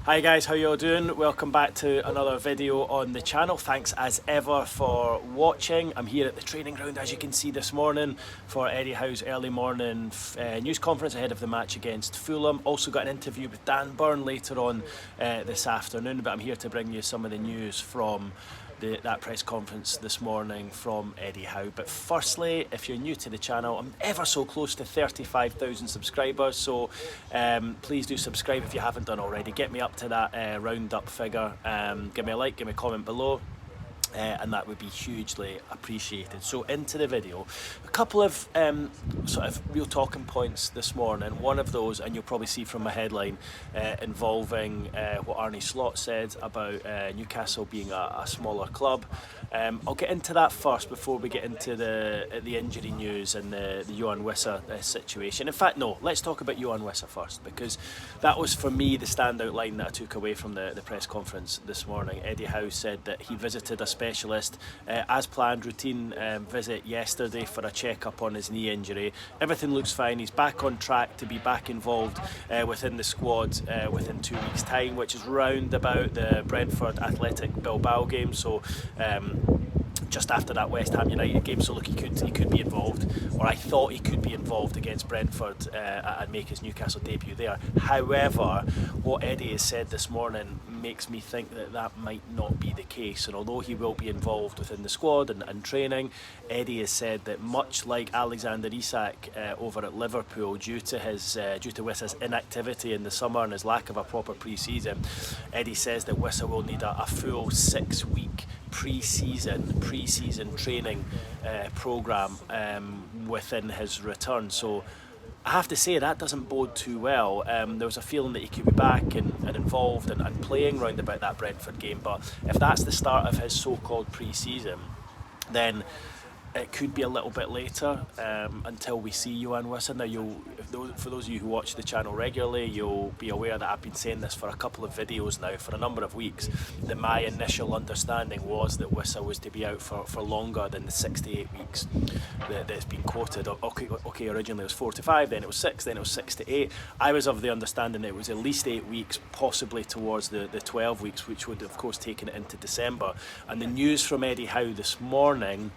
Hi guys, how you all doing? Welcome back to another video on the channel. Thanks as ever for watching. I'm here at the training ground, as you can see, this morning for Eddie Howe's early morning news conference ahead of the match against Fulham. Also got an interview with Dan Burn later on this afternoon, but I'm here to bring you some of the news from that press conference this morning from Eddie Howe. But firstly, if you're new to the channel, I'm ever so close to 35,000 subscribers, so please do subscribe if you haven't done already. Get me up to that round-up figure. Give me a like, give me a comment below. And that would be hugely appreciated. So into the video, a couple of sort of real talking points this morning. One of those, and you'll probably see from my headline, involving what Arne Slot said about Newcastle being a smaller club. I'll get into that first before we get into the injury news and the Johan Wissa situation. In fact, no, let's talk about Johan Wissa first, because that was for me the standout line that I took away from the press conference this morning. Eddie Howe said that he visited a specialist as planned, routine visit yesterday for a check-up on his knee injury. Everything looks fine. He's back on track to be back involved within the squad within 2 weeks' time, which is round about the Brentford Athletic Bilbao game. So just after that West Ham United game, so look, he could be involved, or I thought he could be involved against Brentford and make his Newcastle debut there. However, what Eddie has said this morning makes me think that might not be the case, and although he will be involved within the squad and training, Eddie has said that much like Alexander Isak over at Liverpool, due to Wissa's inactivity in the summer and his lack of a proper pre-season, Eddie says that Wissa will need a full 6-week pre-season training programme within his return. So I have to say that doesn't bode too well. There was a feeling that he could be back and involved and playing round about that Brentford game, but if that's the start of his so-called pre-season, then it could be a little bit later until we see Johan Wissa. Now, for those of you who watch the channel regularly, you'll be aware that I've been saying this for a couple of videos now, for a number of weeks, that my initial understanding was that Wissa was to be out for longer than the 6 to 8 weeks that's been quoted. Okay, originally it was 4 to 5, then it was 6, then it was 6 to 8. I was of the understanding that it was at least 8 weeks, possibly towards the 12 weeks, which would of course taken it into December. And the news from Eddie Howe this morning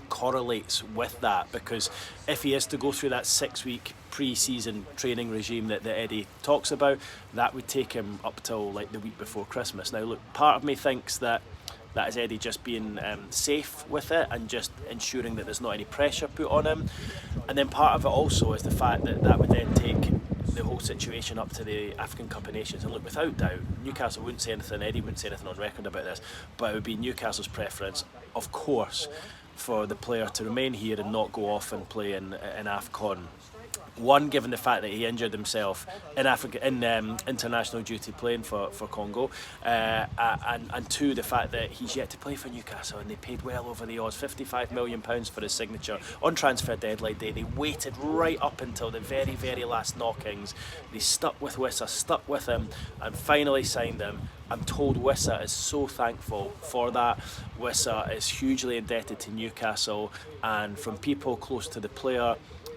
correlates with that, because if he is to go through that 6-week pre-season training regime that Eddie talks about, that would take him up till like the week before Christmas. Now look, part of me thinks that is Eddie just being safe with it and just ensuring that there's not any pressure put on him, and then part of it also is the fact that would then take the whole situation up to the AFCON Cup of Nations. And look, without doubt, Newcastle wouldn't say anything, Eddie wouldn't say anything on record about this, but it would be Newcastle's preference, of course, for the player to remain here and not go off and play in AFCON. One, given the fact that he injured himself in international duty playing for Congo, and two, the fact that he's yet to play for Newcastle, and they paid well over the odds, £55 million for his signature on transfer deadline day. They waited right up until the very, very last knockings. They stuck with Wissa, stuck with him, and finally signed him. I'm told Wissa is so thankful for that. Wissa is hugely indebted to Newcastle, and from people close to the player,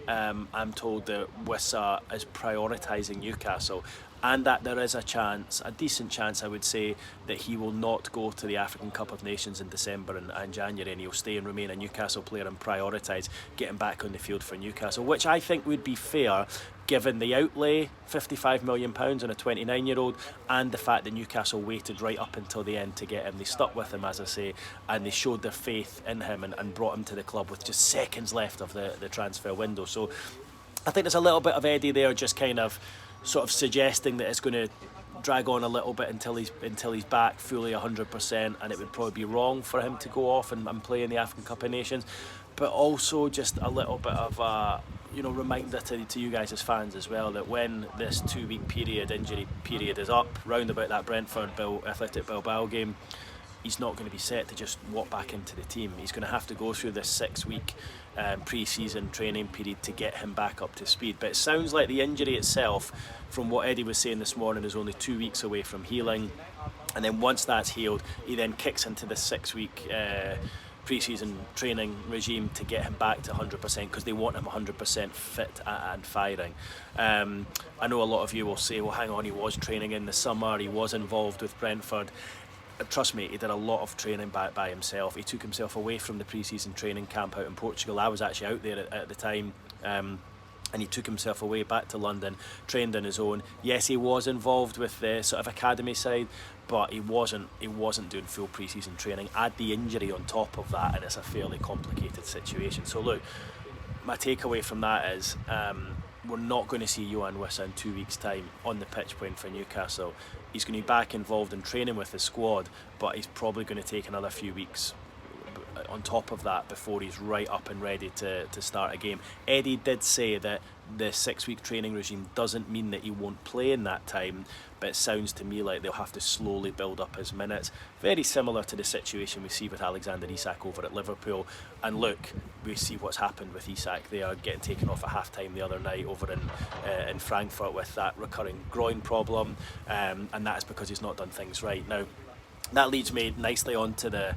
I'm told that Wissa is prioritising Newcastle, and that there is a chance, a decent chance I would say, that he will not go to the African Cup of Nations in December and January, and he'll stay and remain a Newcastle player and prioritise getting back on the field for Newcastle, which I think would be fair given the outlay, £55 million on a 29-year-old, and the fact that Newcastle waited right up until the end to get him. They stuck with him, as I say, and they showed their faith in him and brought him to the club with just seconds left of the transfer window. So I think there's a little bit of Eddie there just kind of sort of suggesting that it's going to drag on a little bit until he's back fully 100%, and it would probably be wrong for him to go off and play in the African Cup of Nations, but also just a little bit of a reminder to you guys as fans as well, that when this 2-week injury period is up, round about that Brentford Athletic Bilbao game, he's not going to be set to just walk back into the team. He's going to have to go through this 6-week pre-season training period to get him back up to speed. But it sounds like the injury itself, from what Eddie was saying this morning, is only 2 weeks away from healing, and then once that's healed, he then kicks into the 6-week pre-season training regime to get him back to 100% because they want him 100% fit and firing. I know a lot of you will say, well, hang on, he was training in the summer, he was involved with Brentford. Trust me, he did a lot of training by himself. He took himself away from the pre-season training camp out in Portugal. I was actually out there at the time. And he took himself away back to London, trained on his own. Yes, he was involved with the sort of academy side, but he wasn't doing full pre-season training. Add the injury on top of that, and it's a fairly complicated situation. So look, my takeaway from that is we're not going to see Johan Wissa in 2 weeks' time on the pitch playing for Newcastle. He's going to be back involved in training with the squad, but he's probably going to take another few weeks on top of that before he's right up and ready to start a game. Eddie did say that the 6-week training regime doesn't mean that he won't play in that time, but it sounds to me like they'll have to slowly build up his minutes. Very similar to the situation we see with Alexander Isak over at Liverpool. And look, we see what's happened with Isak. They are getting taken off at half-time the other night over in Frankfurt with that recurring groin problem, and that is because he's not done things right. Now, that leads me nicely on to the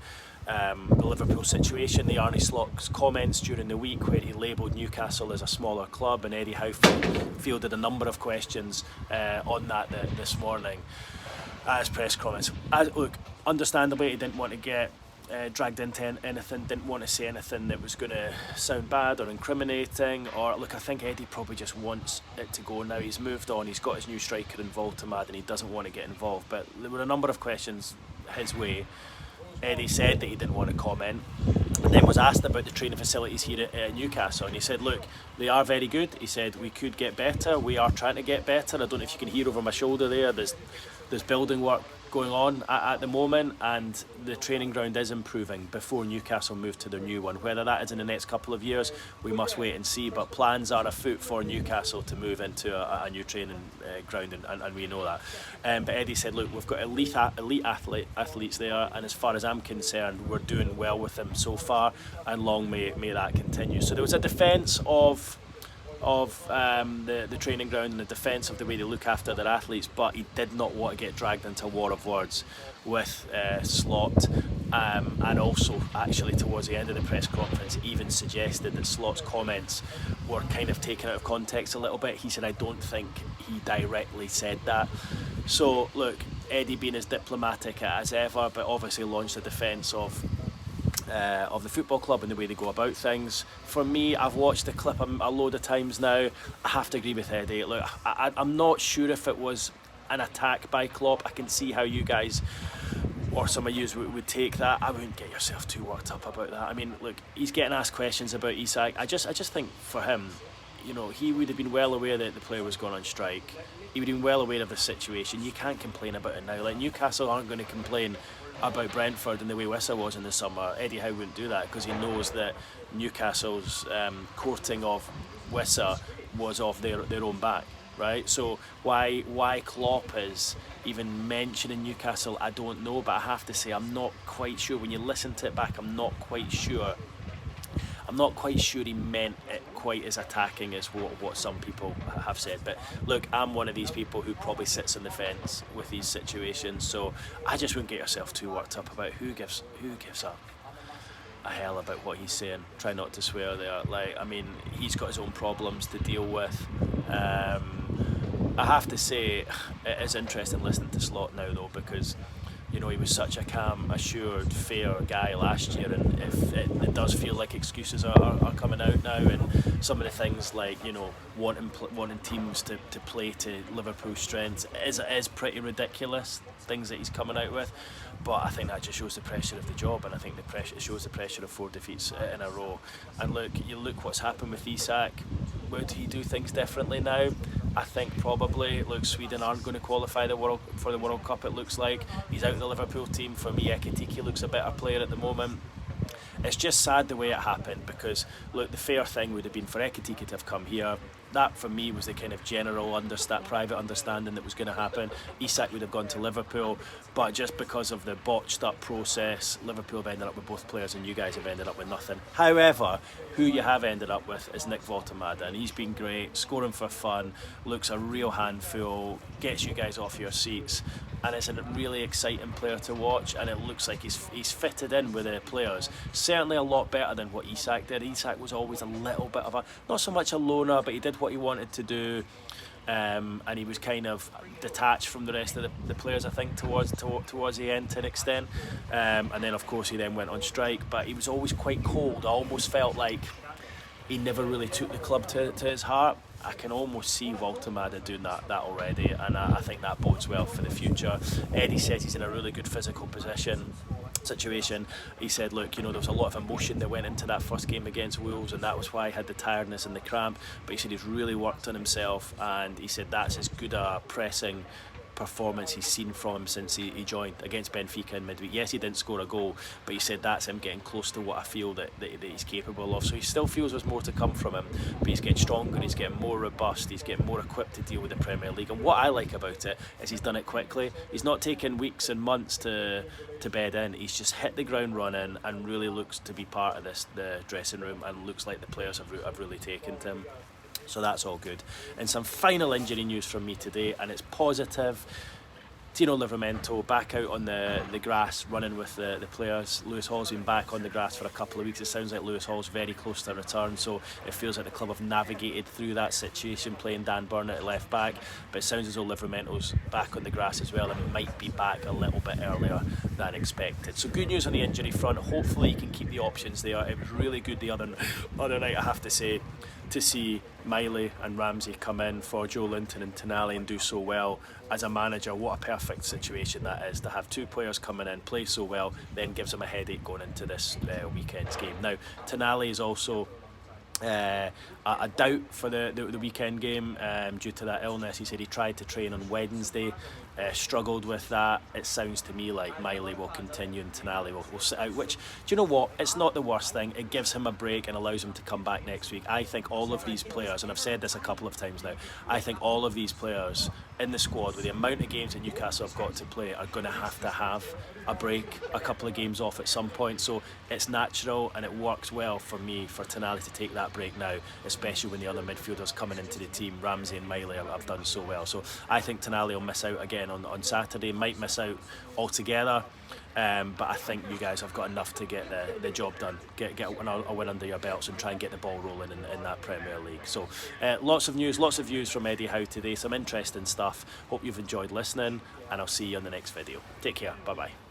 Liverpool situation. The Arne Slot's comments during the week where he labelled Newcastle as a smaller club, and Eddie Howe fielded a number of questions on that this morning at his press comments. Look, understandably he didn't want to get dragged into anything, didn't want to say anything that was going to sound bad or incriminating, or look, I think Eddie probably just wants it to go now. He's moved on, he's got his new striker involved to mad, and he doesn't want to get involved. But there were a number of questions his way. Eddie said that he didn't want to comment, and then was asked about the training facilities here at Newcastle, and he said, look, they are very good. He said, we could get better, we are trying to get better. I don't know if you can hear over my shoulder there's building work going on at the moment, and the training ground is improving before Newcastle move to their new one. Whether that is in the next couple of years, we must wait and see, but plans are afoot for Newcastle to move into a new training ground, and we know that. But Eddie said, look, we've got elite athletes there, and as far as I'm concerned, we're doing well with them so far, and long may that continue. So there was a defence of the training ground and the defence of the way they look after their athletes, but he did not want to get dragged into a war of words with Slot, and also actually towards the end of the press conference even suggested that Slot's comments were kind of taken out of context a little bit. He said, I don't think he directly said that. So look, Eddie being as diplomatic as ever, but obviously launched a defence of the football club and the way they go about things. For me, I've watched the clip a load of times now. I have to agree with Eddie. Look, I'm not sure if it was an attack by Klopp. I can see how you guys or some of you would take that. I wouldn't get yourself too worked up about that. I mean, look, he's getting asked questions about Isak. I just think for him, you know, he would have been well aware that the player was going on strike. He would have been well aware of the situation. You can't complain about it now. Like, Newcastle aren't going to complain about Brentford and the way Wissa was in the summer. Eddie Howe wouldn't do that because he knows that Newcastle's courting of Wissa was off their own back, right? So why Klopp is even mentioning Newcastle, I don't know, but I have to say I'm not quite sure. When you listen to it back, I'm not quite sure he meant it quite as attacking as what some people have said. But look, I'm one of these people who probably sits on the fence with these situations, so I just wouldn't get yourself too worked up about who gives a hell about what he's saying. Try not to swear there. Like, I mean, he's got his own problems to deal with. I have to say, it is interesting listening to Slot now though, because you know, he was such a calm, assured, fair guy last year, and if it does feel like excuses are coming out now, and some of the things like, you know, wanting teams to play to Liverpool's strengths is pretty ridiculous, things that he's coming out with. But I think that just shows the pressure of the job, and I think it shows the pressure of 4 defeats in a row. And look what's happened with Isak. Would he do things differently now? I think probably. Look, Sweden aren't going to qualify for the World Cup, it looks like. He's out of the Liverpool team. For me, Ekitike looks a better player at the moment. It's just sad the way it happened, because look, the fair thing would have been for Ekitike to have come here, that for me was the kind of general private understanding that was going to happen. Isak would have gone to Liverpool, but just because of the botched up process, Liverpool have ended up with both players and you guys have ended up with nothing. However, who you have ended up with is Nick Voltemade, and he's been great, scoring for fun, looks a real handful, gets you guys off your seats, and is a really exciting player to watch, and it looks like he's fitted in with the players. Certainly a lot better than what Isak did. Isak was always a little bit of not so much a loner, but he did what he wanted to do. And he was kind of detached from the rest of the players, I think, towards the end to an extent. And then, of course, he then went on strike. But he was always quite cold. I almost felt like he never really took the club to his heart. I can almost see Voltemade doing that already, and I think that bodes well for the future. Eddie says he's in a really good physical situation. He said, look, there was a lot of emotion that went into that first game against Wolves, and that was why he had the tiredness and the cramp, but he said he's really worked on himself, and he said that's as good a pressing performance he's seen from him since he joined against Benfica in midweek. Yes, he didn't score a goal, but he said that's him getting close to what I feel that he's capable of. So he still feels there's more to come from him, but he's getting stronger, he's getting more robust, he's getting more equipped to deal with the Premier League. And what I like about it is he's done it quickly. He's not taken weeks and months to bed in. He's just hit the ground running and really looks to be part of the dressing room, and looks like the players have really taken to him. So that's all good. And some final injury news from me today, and it's positive. Tino Livramento back out on the grass running with the players. Lewis Hall's been back on the grass for a couple of weeks. It sounds like Lewis Hall's very close to a return, so it feels like the club have navigated through that situation, playing Dan Burnett at left back. But it sounds as though Livramento's back on the grass as well, and it might be back a little bit earlier than expected. So good news on the injury front. Hopefully he can keep the options there. It was really good the other night, I have to say, to see Miley and Ramsey come in for Joe Linton and Tonali and do so well. As a manager, what a perfect situation that is, to have two players coming in, play so well, then gives him a headache going into this weekend's game. Now, Tonali is also a doubt for the weekend game due to that illness. He said he tried to train on Wednesday, struggled with that. It sounds to me like Miley will continue and Tonali will sit out, which, do you know what, it's not the worst thing. It gives him a break and allows him to come back next week. I think all of these players, and I've said this a couple of times now, I think all of these players in the squad, with the amount of games that Newcastle have got to play, are going to have a break, a couple of games off at some point. So it's natural, and it works well for me for Tonali to take that break now, especially when the other midfielders coming into the team, Ramsey and Miley, have done so well. So I think Tonali will miss out again on Saturday, might miss out altogether. But I think you guys have got enough to get the job done, get a win under your belts and try and get the ball rolling in that Premier League. So lots of news, lots of views from Eddie Howe today, some interesting stuff. Hope you've enjoyed listening, and I'll see you on the next video. Take care, bye bye.